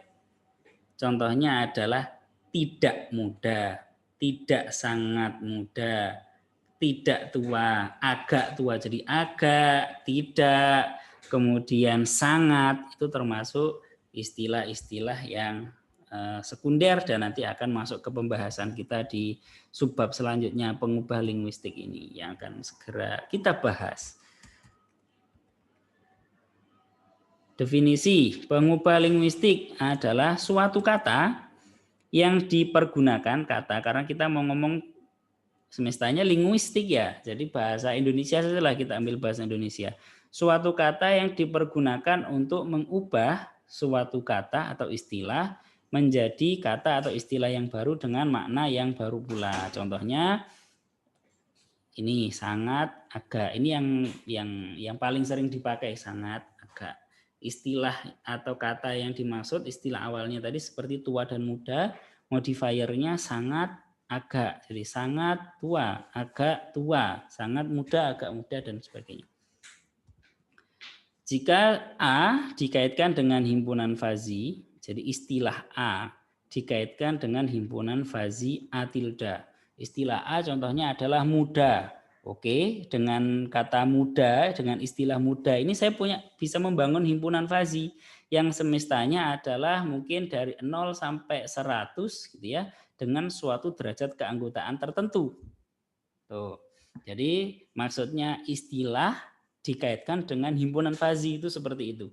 Contohnya adalah tidak muda, tidak sangat muda, tidak tua, agak tua. Jadi agak, tidak, kemudian sangat, itu termasuk istilah-istilah yang sekunder dan nanti akan masuk ke pembahasan kita di subbab selanjutnya, pengubah linguistik ini yang akan segera kita bahas. Definisi pengubah linguistik adalah suatu kata yang dipergunakan karena kita mau ngomong semestanya linguistik ya, jadi bahasa Indonesia setelah kita ambil bahasa Indonesia. Suatu kata yang dipergunakan untuk mengubah suatu kata atau istilah menjadi kata atau istilah yang baru dengan makna yang baru pula. Contohnya ini sangat, agak. Ini yang paling sering dipakai, sangat, agak. Istilah atau kata yang dimaksud istilah awalnya tadi seperti tua dan muda, modifiernya sangat, agak. Jadi sangat tua, agak tua, sangat muda, agak muda dan sebagainya. Jika A dikaitkan dengan himpunan fazi, jadi istilah A dikaitkan dengan himpunan fazi A tilde. Istilah A contohnya adalah muda. Oke, dengan kata muda, dengan istilah muda ini saya bisa membangun himpunan fazi yang semestanya adalah mungkin dari 0 sampai 100 gitu ya, dengan suatu derajat keanggotaan tertentu. Tuh. Jadi maksudnya istilah dikaitkan dengan himpunan fazi itu seperti itu.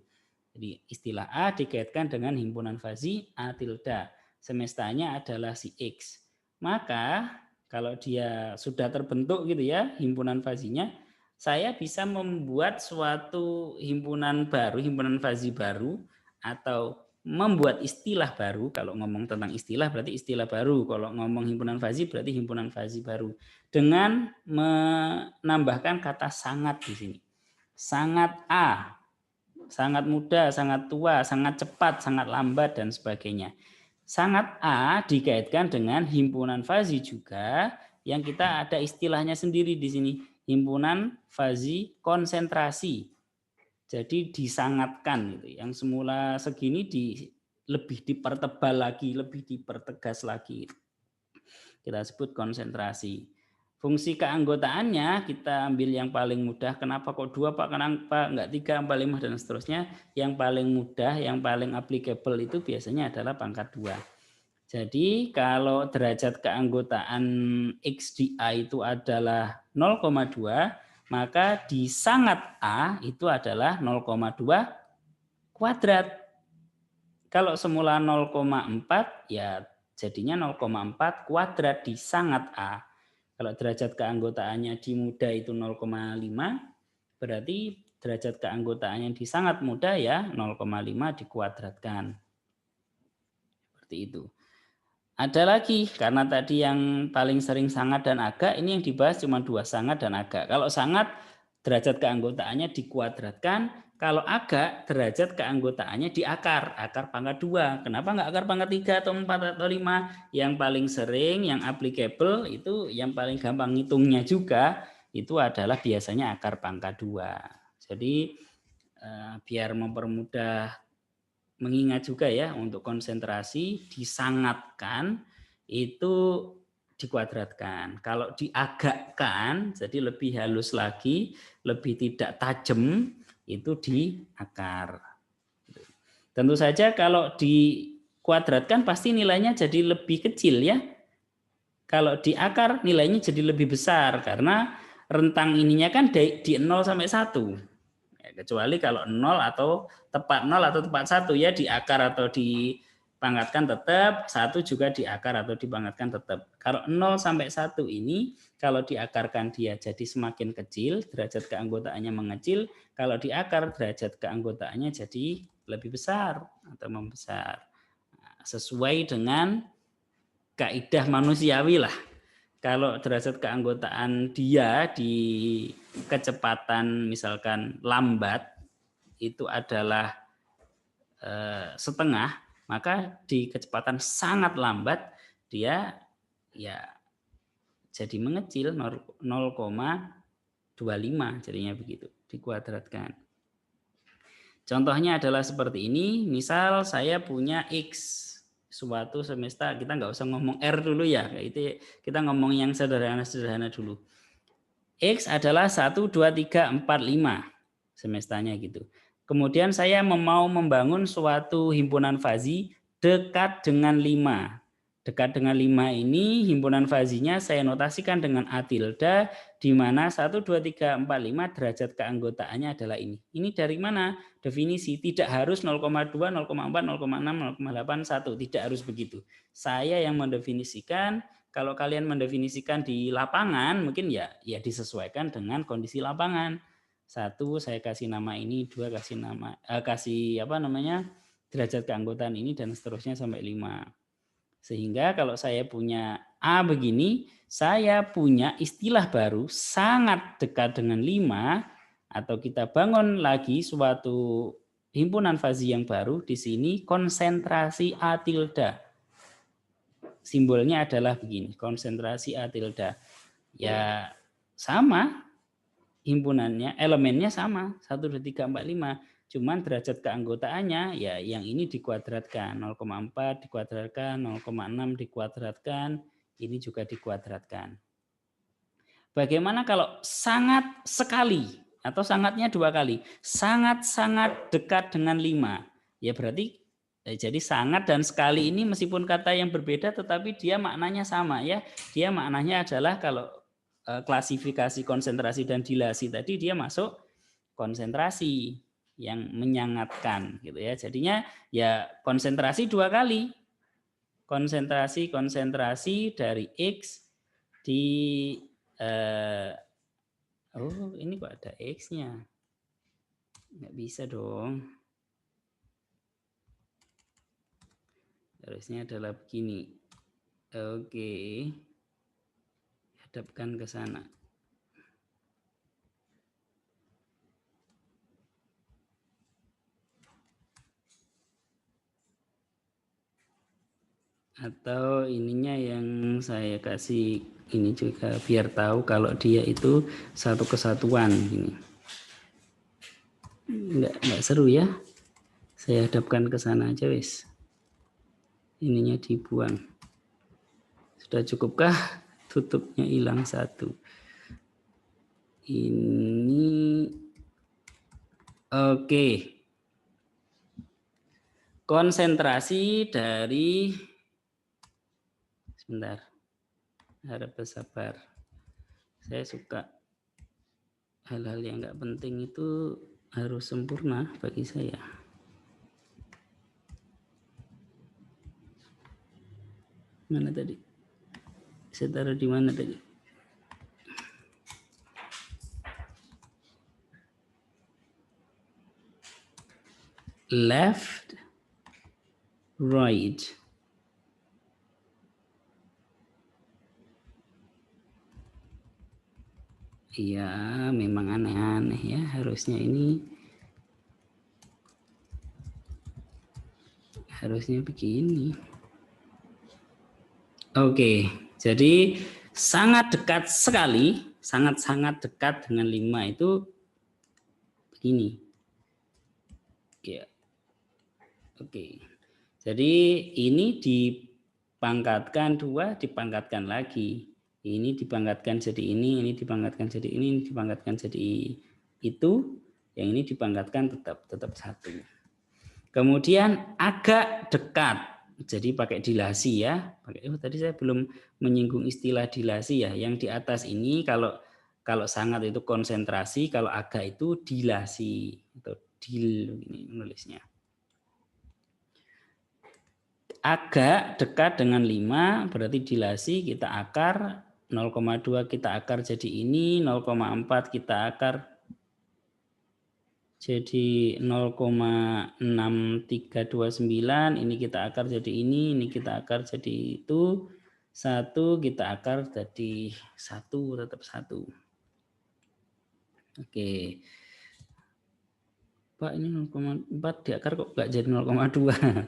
Jadi istilah A dikaitkan dengan himpunan fazi A tilde. Semestanya adalah si X. Maka Kalau dia sudah terbentuk gitu ya, himpunan fazinya, saya bisa membuat suatu himpunan baru, himpunan fazi baru, atau membuat istilah baru. Kalau ngomong tentang istilah berarti istilah baru. Kalau ngomong himpunan fazi berarti himpunan fazi baru. Dengan menambahkan kata sangat di sini. Sangat A, sangat muda, sangat tua, sangat cepat, sangat lambat, dan sebagainya. Sangat A dikaitkan dengan himpunan fazi juga, yang kita ada istilahnya sendiri di sini, himpunan fazi konsentrasi. Jadi disangatkan gitu. Yang semula segini lebih dipertebal lagi, lebih dipertegas lagi. Kita sebut konsentrasi. Fungsi keanggotaannya kita ambil yang paling mudah. Kenapa kok 2 Pak? Kenapa enggak 3, 4, 5 dan seterusnya? Yang paling mudah, yang paling applicable itu biasanya adalah pangkat 2. Jadi kalau derajat keanggotaan X di A itu adalah 0,2, maka di sangat A itu adalah 0,2 kuadrat. Kalau semula 0,4 ya jadinya 0,4 kuadrat di sangat A. Kalau derajat keanggotaannya di muda itu 0,5, berarti derajat keanggotaannya di sangat muda ya 0,5 dikuadratkan. Seperti itu. Ada lagi, karena tadi yang paling sering sangat dan agak, ini yang dibahas cuma 2, sangat dan agak. Kalau sangat, derajat keanggotaannya dikuadratkan. Kalau agak, derajat keanggotaannya diakar, akar pangkat 2. Kenapa nggak akar pangkat 3 atau 4 atau 5? Yang paling sering, yang applicable, itu yang paling gampang ngitungnya juga, itu adalah biasanya akar pangkat 2. Jadi, biar mempermudah mengingat juga ya, untuk konsentrasi disangatkan itu dikuadratkan. Kalau diagakkan jadi lebih halus lagi, lebih tidak tajam, itu diakar. Tentu saja kalau dikuadratkan pasti nilainya jadi lebih kecil ya. Kalau diakar nilainya jadi lebih besar karena rentang ininya kan di 0 sampai 1. Kecuali kalau 0 atau tepat 0 atau tepat 1 ya, diakar atau dipangkatkan tetap, 1 juga diakar atau dipangkatkan tetap. Kalau 0 sampai 1 ini kalau diakarkan dia jadi semakin kecil, derajat keanggotaannya mengecil, kalau diakar derajat keanggotaannya jadi lebih besar atau membesar. Sesuai dengan kaidah manusiawi lah. Kalau derajat keanggotaan dia di kecepatan misalkan lambat itu adalah setengah, maka di kecepatan sangat lambat dia ya jadi mengecil 0,25 jadinya begitu, dikuadratkan. Contohnya adalah seperti ini, misal saya punya X, suatu semesta, kita nggak usah ngomong R dulu ya, itu kita ngomong yang sederhana-sederhana dulu. X adalah 1, 2, 3, 4, 5 semestanya gitu. Kemudian saya mau membangun suatu himpunan fazi dekat dengan 5. Dekat dengan 5 ini himpunan fazinya saya notasikan dengan A tilde, di mana 1, 2, 3, 4, 5 derajat keanggotaannya adalah ini. Ini dari mana? Definisi, tidak harus 0,2, 0,4, 0,6, 0,8, 1. Tidak harus begitu. Saya yang mendefinisikan. Kalau kalian mendefinisikan di lapangan, mungkin ya disesuaikan dengan kondisi lapangan. 1 saya kasih nama ini, 2 kasih nama derajat keanggotaan ini dan seterusnya sampai 5. Sehingga kalau saya punya A begini, saya punya istilah baru sangat dekat dengan 5, atau kita bangun lagi suatu himpunan fazi yang baru, di sini konsentrasi A tilde. Simbolnya adalah begini, konsentrasi A tilde. Ya sama himpunannya, elemennya sama, 1, 2, 3, 4, 5. Cuman derajat keanggotaannya ya yang ini dikuadratkan, 0,4 dikuadratkan, 0,6 dikuadratkan, ini juga dikuadratkan. Bagaimana kalau sangat sekali atau sangatnya 2 kali? Sangat-sangat dekat dengan 5. Ya berarti jadi sangat dan sekali ini meskipun kata yang berbeda tetapi dia maknanya sama ya. Dia maknanya adalah kalau klasifikasi konsentrasi dan dilasi tadi dia masuk konsentrasi yang menyangatkan gitu ya. Jadinya ya konsentrasi 2 kali. Konsentrasi dari X di oh ini kok ada X-nya, nggak bisa dong, harusnya adalah begini. Oke, hadapkan ke sana. Atau ininya yang saya kasih ini juga biar tahu kalau dia itu satu kesatuan gini. Enggak seru ya. Saya hadapkan ke sana aja wis. Ininya dibuang. Sudah cukupkah? Tutupnya hilang satu. Ini oke. Konsentrasi dari sebentar. Harap bersabar. Saya suka hal-hal yang nggak penting itu harus sempurna bagi saya. Mana tadi? Saya taruh di mana tadi? Left, right. Iya, memang aneh-aneh ya. Harusnya begini. Oke, jadi sangat dekat sekali, sangat-sangat dekat dengan 5 itu begini. Ya. Oke. Jadi ini dipangkatkan 2, dipangkatkan lagi. Ini dipangkatkan jadi ini dipangkatkan jadi ini dipangkatkan jadi itu, yang ini dipangkatkan tetap 1. Kemudian agak dekat, jadi pakai dilasi ya. Tadi saya belum menyinggung istilah dilasi ya. Yang di atas ini kalau sangat itu konsentrasi, kalau agak itu dilasi atau dil ini nulisnya. Agak dekat dengan 5 berarti dilasi, kita akar 0,2 kita akar jadi ini, 0,4 kita akar jadi 0,6329, ini kita akar jadi ini kita akar jadi itu, 1 kita akar jadi 1, tetap 1. Oke. Pak ini 0,4 diakar kok nggak jadi 0,2. Nah,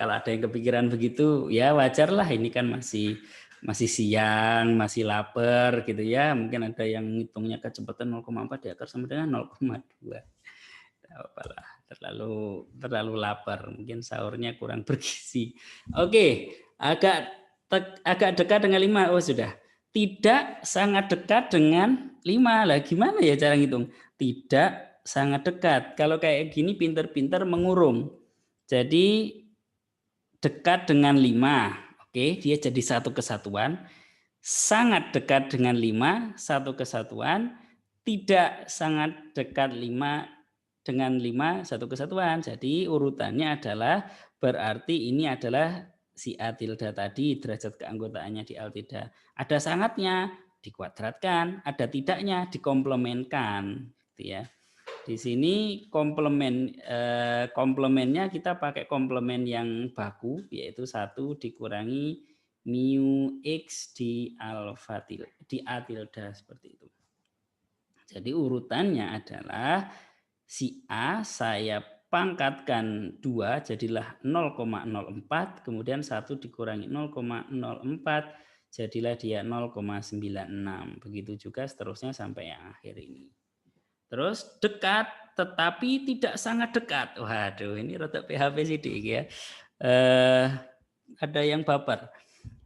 kalau ada yang kepikiran begitu ya wajar lah, ini kan masih siang, masih lapar gitu ya. Mungkin ada yang ngitungnya kecepatan 0,4 diakar sama dengan 0,2. Apalah, terlalu lapar, mungkin sahurnya kurang bergizi. Oke, agak dekat dengan 5. Oh sudah. Tidak sangat dekat dengan 5. Lah gimana ya cara ngitung? Tidak sangat dekat. Kalau kayak gini pinter-pinter mengurung. Jadi dekat dengan 5. Oke, dia jadi satu kesatuan. Sangat dekat dengan 5, satu kesatuan. Tidak sangat dekat 5 dengan 5, satu kesatuan. Jadi urutannya adalah berarti ini adalah si A tilde tadi, derajat keanggotaannya di L tilde. Ada sangatnya dikuadratkan, ada tidaknya dikomplemenkan, gitu ya. Di sini komplemennya kita pakai komplemen yang baku, yaitu 1 dikurangi mu x di alfa tilde, di A tilde seperti itu. Jadi urutannya adalah si A saya pangkatkan 2 jadilah 0,04, kemudian 1 dikurangi 0,04 jadilah dia 0,96. Begitu juga seterusnya sampai yang akhir ini. Terus dekat tetapi tidak sangat dekat. Waduh, ini rada PHP sidik ya. Ada yang baper.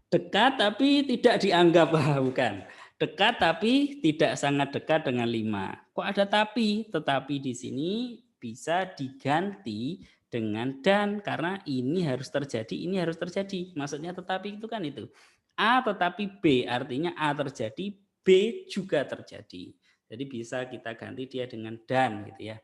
Dekat tapi tidak dianggap, bukan. Dekat tapi tidak sangat dekat dengan 5. Kok ada tapi? Tetapi di sini bisa diganti dengan dan, karena ini harus terjadi, ini harus terjadi. Maksudnya tetapi itu kan itu. A tetapi B, artinya A terjadi, B juga terjadi. Jadi bisa kita ganti dia dengan dan gitu ya.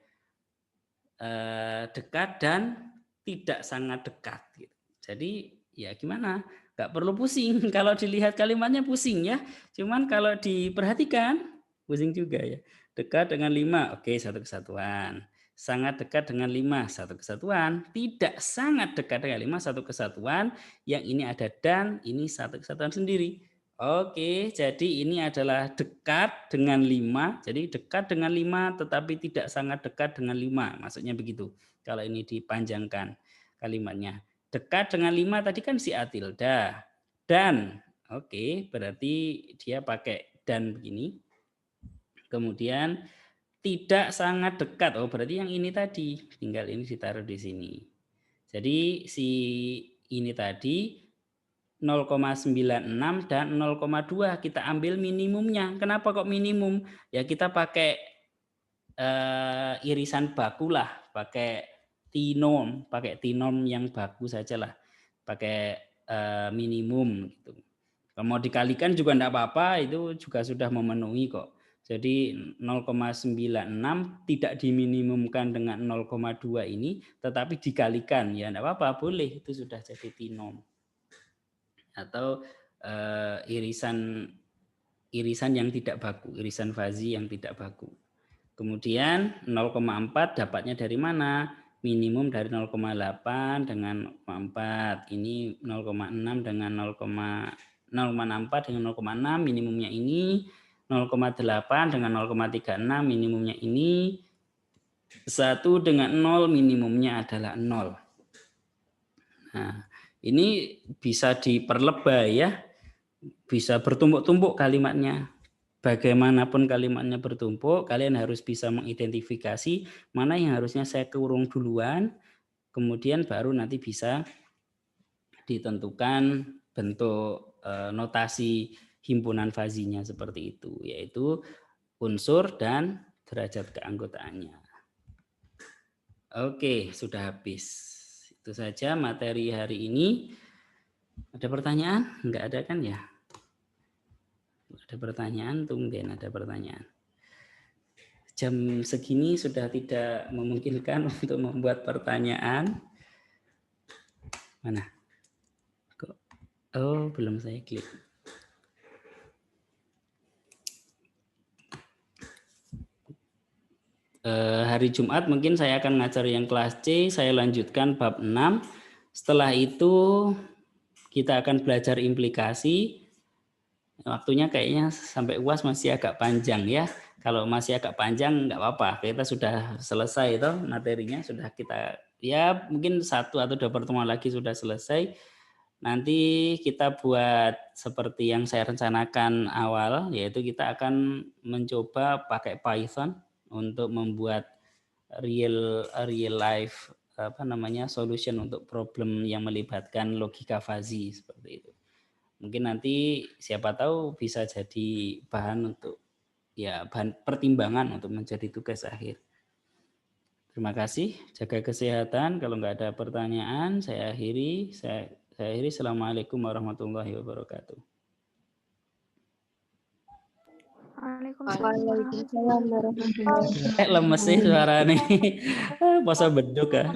Dekat dan tidak sangat dekat gitu. Jadi ya gimana? Nggak perlu pusing. Kalau dilihat kalimatnya pusing ya. Cuman kalau diperhatikan pusing juga ya. Dekat dengan 5, oke, satu kesatuan. Sangat dekat dengan 5, satu kesatuan. Tidak sangat dekat dengan 5, satu kesatuan. Yang ini ada dan, ini satu kesatuan sendiri. Oke, jadi ini adalah dekat dengan 5. Jadi dekat dengan 5 tetapi tidak sangat dekat dengan 5. Maksudnya begitu. Kalau ini dipanjangkan kalimatnya. Dekat dengan 5 tadi kan si A tilde. Dan, oke, berarti dia pakai dan begini. Kemudian tidak sangat dekat. Oh, berarti yang ini tadi. Tinggal ini ditaruh di sini. Jadi si ini tadi 0,96 dan 0,2 kita ambil minimumnya. Kenapa kok minimum? Ya kita pakai irisan baku lah, pakai tinom yang baku saja lah, pakai minimum gitu. Kalau mau dikalikan juga enggak apa-apa, itu juga sudah memenuhi kok. Jadi 0,96 tidak diminimumkan dengan 0,2 ini, tetapi dikalikan ya enggak apa-apa, boleh, itu sudah jadi tinom. Atau irisan yang tidak baku, irisan fazi yang tidak baku. Kemudian 0,4 dapatnya dari mana? Minimum dari 0,8 dengan 0,4. Ini 0,6 dengan 0,64 dengan 0,6 minimumnya ini. 0,8 dengan 0,36 minimumnya ini. 1 dengan 0 minimumnya adalah 0. Nah, ini bisa diperlebay ya. Bisa bertumpuk-tumpuk kalimatnya. Bagaimanapun kalimatnya bertumpuk, kalian harus bisa mengidentifikasi mana yang harusnya saya kurung duluan, kemudian baru nanti bisa ditentukan bentuk notasi himpunan fazinya seperti itu, yaitu unsur dan derajat keanggotaannya. Oke, sudah habis. Itu saja materi hari ini. Ada pertanyaan? Enggak ada kan ya? Ada pertanyaan, tumben ada pertanyaan. Jam segini sudah tidak memungkinkan untuk membuat pertanyaan. Mana? Kok? Oh, belum saya klik. Hari Jumat mungkin saya akan ngajar yang kelas C, saya lanjutkan bab 6. Setelah itu kita akan belajar implikasi. Waktunya kayaknya sampai UAS masih agak panjang ya. Kalau masih agak panjang nggak apa-apa. Kita sudah selesai itu materinya, sudah kita ya mungkin 1 atau 2 pertemuan lagi sudah selesai. Nanti kita buat seperti yang saya rencanakan awal, yaitu kita akan mencoba pakai Python untuk membuat real life solution untuk problem yang melibatkan logika fuzzy seperti itu. Mungkin nanti siapa tahu bisa jadi bahan untuk ya bahan pertimbangan untuk menjadi tugas akhir. Terima kasih, jaga kesehatan. Kalau nggak ada pertanyaan, saya akhiri. Saya akhiri. Assalamualaikum warahmatullahi wabarakatuh. Waalaikumsalam warahmatullahi wabarakatuh. Lemes sih suara nih. Masa beduk ya.